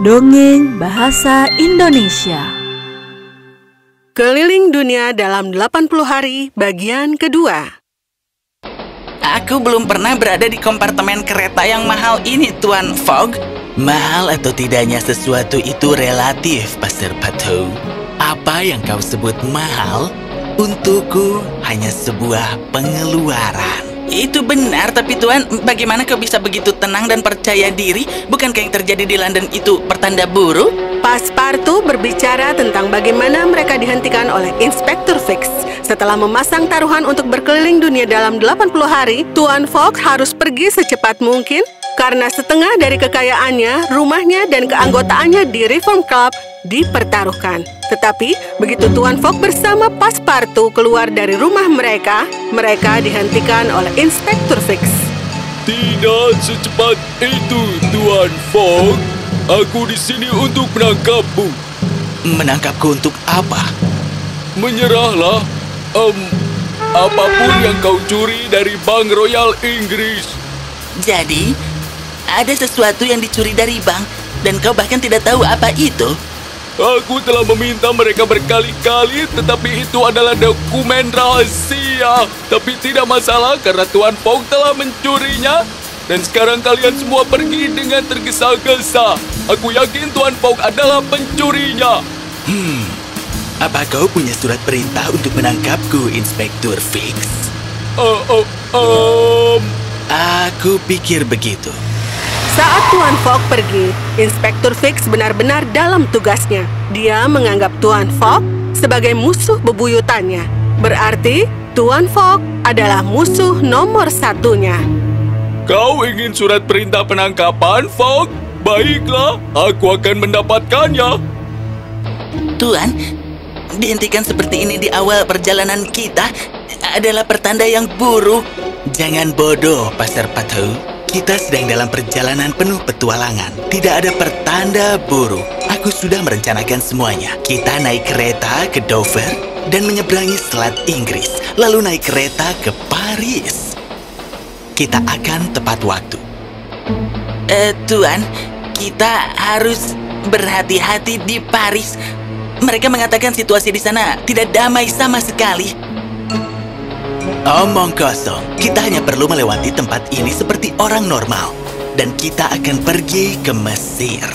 Dongeng Bahasa Indonesia. Keliling Dunia dalam 80 Hari bagian kedua. Aku belum pernah berada di kompartemen kereta yang mahal ini, Tuan Fogg. Mahal atau tidaknya sesuatu itu relatif, Pastor Pato. Apa yang kau sebut mahal, untukku hanya sebuah pengeluaran. Itu benar, tapi Tuan, bagaimana kau bisa begitu tenang dan percaya diri? Bukankah yang terjadi di London itu pertanda buruk? Passepartout berbicara tentang bagaimana mereka dihentikan oleh Inspektur Fix. Setelah memasang taruhan untuk berkeliling dunia dalam 80 hari, Tuan Fogg harus pergi secepat mungkin karena setengah dari kekayaannya, rumahnya, dan keanggotaannya di Reform Club dipertaruhkan. Tetapi begitu Tuan Fogg bersama Passepartout keluar dari rumah mereka, mereka dihentikan oleh Inspektur Fix. Tidak secepat itu, Tuan Fogg. Aku di sini untuk menangkapmu. Menangkapku untuk apa? Menyerahlah. Apapun yang kau curi dari Bank Royal Inggris. Jadi, ada sesuatu yang dicuri dari bank, dan kau bahkan tidak tahu apa itu? Aku telah meminta mereka berkali-kali, tetapi itu adalah dokumen rahasia. Tapi tidak masalah karena Tuan Fogg telah mencurinya. Dan sekarang kalian semua pergi dengan tergesa-gesa. Aku yakin Tuan Fogg adalah pencurinya. Apa kau punya surat perintah untuk menangkapku, Inspektur Fix? Aku pikir begitu. Saat Tuan Fogg pergi, Inspektur Fix benar-benar dalam tugasnya. Dia menganggap Tuan Fogg sebagai musuh bebuyutannya. Berarti Tuan Fogg adalah musuh nomor satunya. Kau ingin surat perintah penangkapan, Fogg? Baiklah, aku akan mendapatkannya. Tuan, dihentikan seperti ini di awal perjalanan kita adalah pertanda yang buruk. Jangan bodoh, Passepartout. Kita sedang dalam perjalanan penuh petualangan. Tidak ada pertanda buruk. Aku sudah merencanakan semuanya. Kita naik kereta ke Dover dan menyeberangi Selat Inggris. Lalu naik kereta ke Paris. Kita akan tepat waktu. Tuan, kita harus berhati-hati di Paris. Mereka mengatakan situasi di sana tidak damai sama sekali. Omong kosong, kita hanya perlu melewati tempat ini seperti orang normal. Dan kita akan pergi ke Mesir.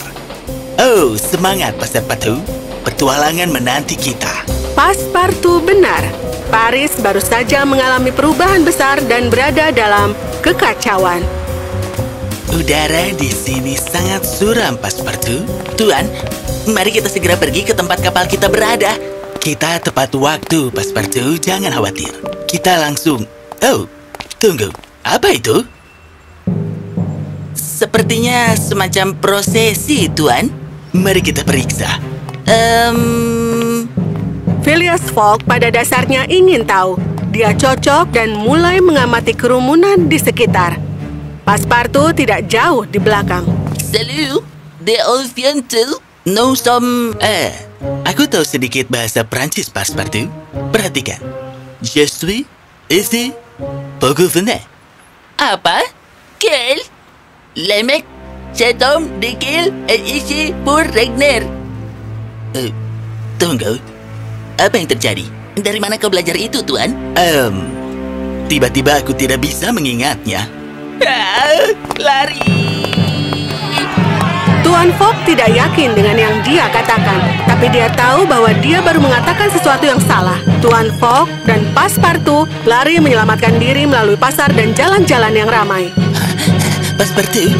Oh, semangat, Passepartout. Petualangan menanti kita. Passepartout benar. Paris baru saja mengalami perubahan besar dan berada dalam kekacauan. Udara di sini sangat suram, Passepartout. Tuan, mari kita segera pergi ke tempat kapal kita berada. Kita tepat waktu, Passepartout. Jangan khawatir. Kita langsung... Oh, tunggu. Apa itu? Sepertinya semacam prosesi, Tuan. Mari kita periksa. Phileas Fogg pada dasarnya ingin tahu. Dia cocok dan mulai mengamati kerumunan di sekitar. Passepartout tidak jauh di belakang. Salut, the Oriental know some... aku tahu sedikit bahasa Prancis, Passepartout. Perhatikan. Je suis ici pour venir. Apa? Quel? Le mec, cet homme de quel est ici pour regner. Tunggu. Apa yang terjadi? Dari mana kau belajar itu, Tuan? Tiba-tiba aku tidak bisa mengingatnya. Lari! Tuan Fogg tidak yakin dengan yang dia katakan, tapi dia tahu bahwa dia baru mengatakan sesuatu yang salah. Tuan Fogg dan Passepartout lari menyelamatkan diri melalui pasar dan jalan-jalan yang ramai. Passepartout,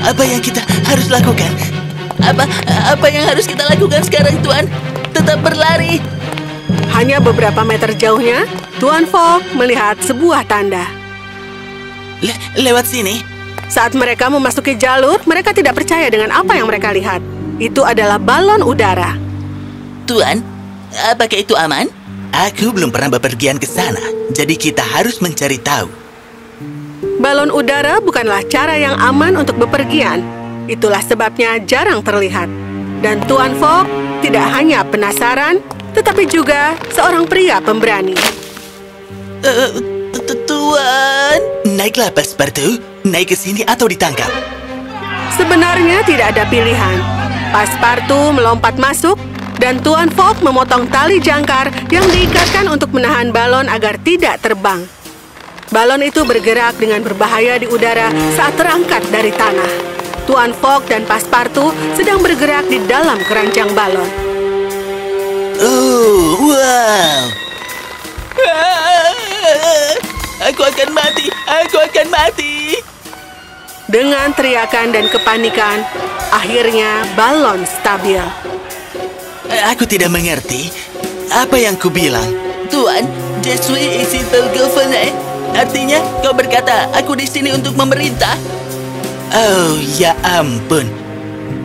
apa yang kita harus lakukan? Apa yang harus kita lakukan sekarang, Tuan? Tetap berlari. Hanya beberapa meter jauhnya, Tuan Fogg melihat sebuah tanda. Lewat sini. Saat mereka memasuki jalur, mereka tidak percaya dengan apa yang mereka lihat. Itu adalah balon udara. Tuan, apakah itu aman? Aku belum pernah bepergian ke sana, jadi kita harus mencari tahu. Balon udara bukanlah cara yang aman untuk bepergian. Itulah sebabnya jarang terlihat. Dan Tuan Fogg tidak hanya penasaran, tetapi juga seorang pria pemberani. Tuan, naiklah, Passepartout. Naik ke sini atau ditangkap. Sebenarnya tidak ada pilihan. Passepartout melompat masuk dan Tuan Fogg memotong tali jangkar yang diikatkan untuk menahan balon agar tidak terbang. Balon itu bergerak dengan berbahaya di udara saat terangkat dari tanah. Tuan Fogg dan Passepartout sedang bergerak di dalam keranjang balon. Oh, wow. Aku akan mati, aku akan mati. Dengan teriakan dan kepanikan, akhirnya balon stabil. Aku tidak mengerti. Apa yang kubilang? Tuan, je suis ici pour gouverner. Artinya, kau berkata, aku di sini untuk memerintah. Oh, ya ampun.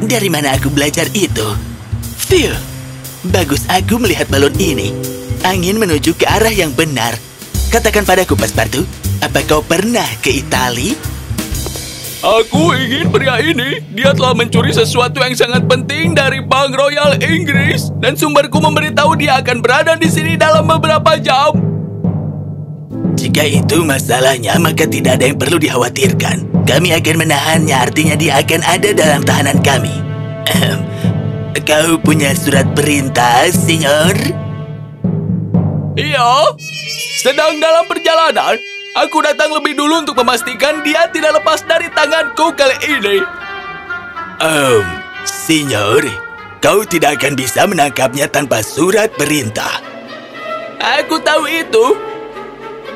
Dari mana aku belajar itu? Phew. Bagus aku melihat balon ini. Angin menuju ke arah yang benar. Katakan padaku, Passepartout, apa kau pernah ke Itali? Aku ingin pria ini. Dia telah mencuri sesuatu yang sangat penting dari Bank Royal Inggris. Dan sumberku memberitahu dia akan berada di sini dalam beberapa jam. Jika itu masalahnya, maka tidak ada yang perlu dikhawatirkan. Kami akan menahannya, artinya dia akan ada dalam tahanan kami. Kau punya surat perintah, Senyor? Iya, sedang dalam perjalanan. Aku datang lebih dulu untuk memastikan dia tidak lepas dari tanganku kali ini. Senyor, kau tidak akan bisa menangkapnya tanpa surat perintah. Aku tahu itu.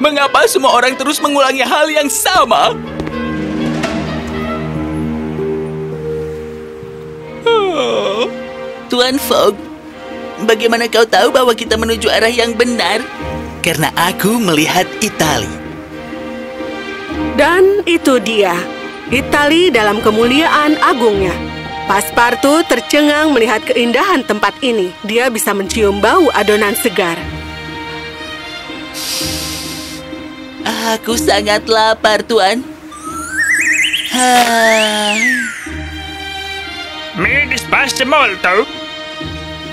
Mengapa semua orang terus mengulangi hal yang sama? Tuan Fogg, bagaimana kau tahu bahwa kita menuju arah yang benar? Karena aku melihat Itali. Dan itu dia, Itali dalam kemuliaan agungnya. Passepartout tercengang melihat keindahan tempat ini. Dia bisa mencium bau adonan segar. Aku sangat lapar, Tuan. Mi dispiace molto.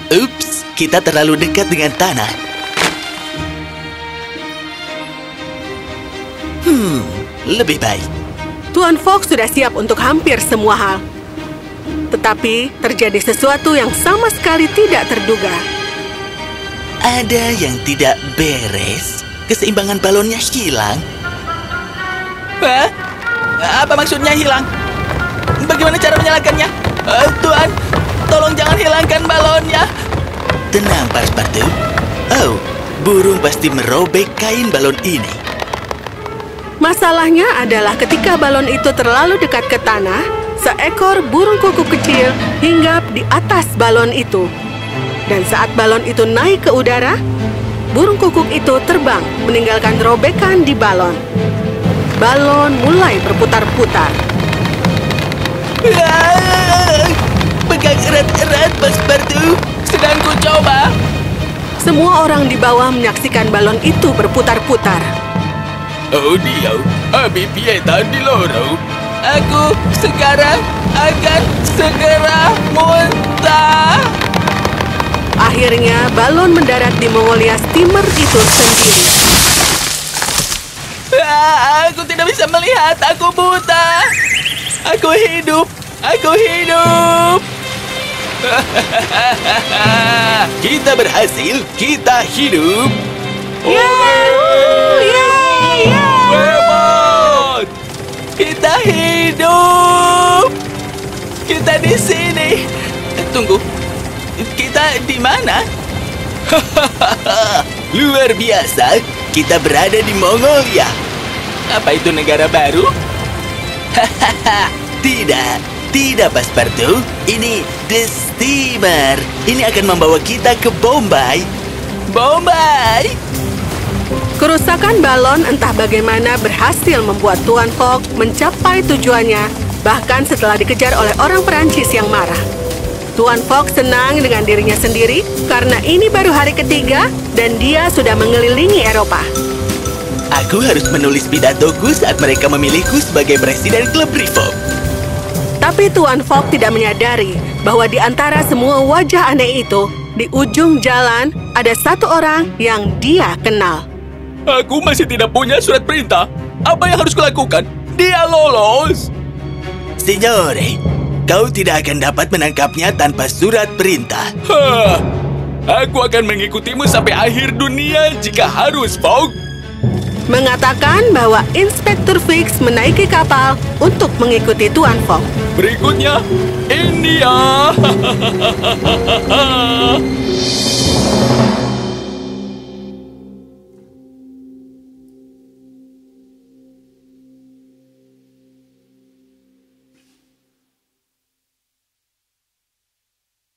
Ups, kita terlalu dekat dengan tanah. Lebih baik. Tuan Fogg sudah siap untuk hampir semua hal. Tetapi terjadi sesuatu yang sama sekali tidak terduga. Ada yang tidak beres. Keseimbangan balonnya hilang. Hah? Apa maksudnya hilang? Bagaimana cara menyalakannya? Tuan, tolong jangan hilangkan balonnya. Tenang, Passepartout. Oh, burung pasti merobek kain balon ini. Masalahnya adalah ketika balon itu terlalu dekat ke tanah, seekor burung kuku kecil hinggap di atas balon itu. Dan saat balon itu naik ke udara, burung kukuk itu terbang meninggalkan robekan di balon. Balon mulai berputar-putar. Pegang erat-erat, Passepartout. Sedang ku coba. Semua orang di bawah menyaksikan balon itu berputar-putar. Oh dia, Abi Pieta di loro. Aku sekarang akan segera muntah. Akhirnya balon mendarat di Mongolia steamer itu sendiri. Aku tidak bisa melihat, aku buta. Aku hidup, aku hidup. Kita berhasil, kita hidup. Hebat! Kita hidup. Kita di sini. Tunggu, kita di mana? Luar biasa, kita berada di Mongolia. Apa itu negara baru? Tidak, Passepartout. Ini The Steamer. Ini akan membawa kita ke Bombay. Bombay! Kerusakan balon entah bagaimana berhasil membuat Tuan Fogg mencapai tujuannya, bahkan setelah dikejar oleh orang Perancis yang marah. Tuan Fogg senang dengan dirinya sendiri karena ini baru hari ketiga dan dia sudah mengelilingi Eropa. Aku harus menulis pidatoku saat mereka memilihku sebagai presiden klub Reform. Tapi Tuan Fogg tidak menyadari bahwa di antara semua wajah aneh itu, di ujung jalan ada satu orang yang dia kenal. Aku masih tidak punya surat perintah. Apa yang harus kulakukan? Dia lolos. Signore, Kau tidak akan dapat menangkapnya tanpa surat perintah. Hah, aku akan mengikutimu sampai akhir dunia jika harus, Fogg. Mengatakan bahwa Inspektur Fix menaiki kapal untuk mengikuti Tuan Fogg. Berikutnya, India.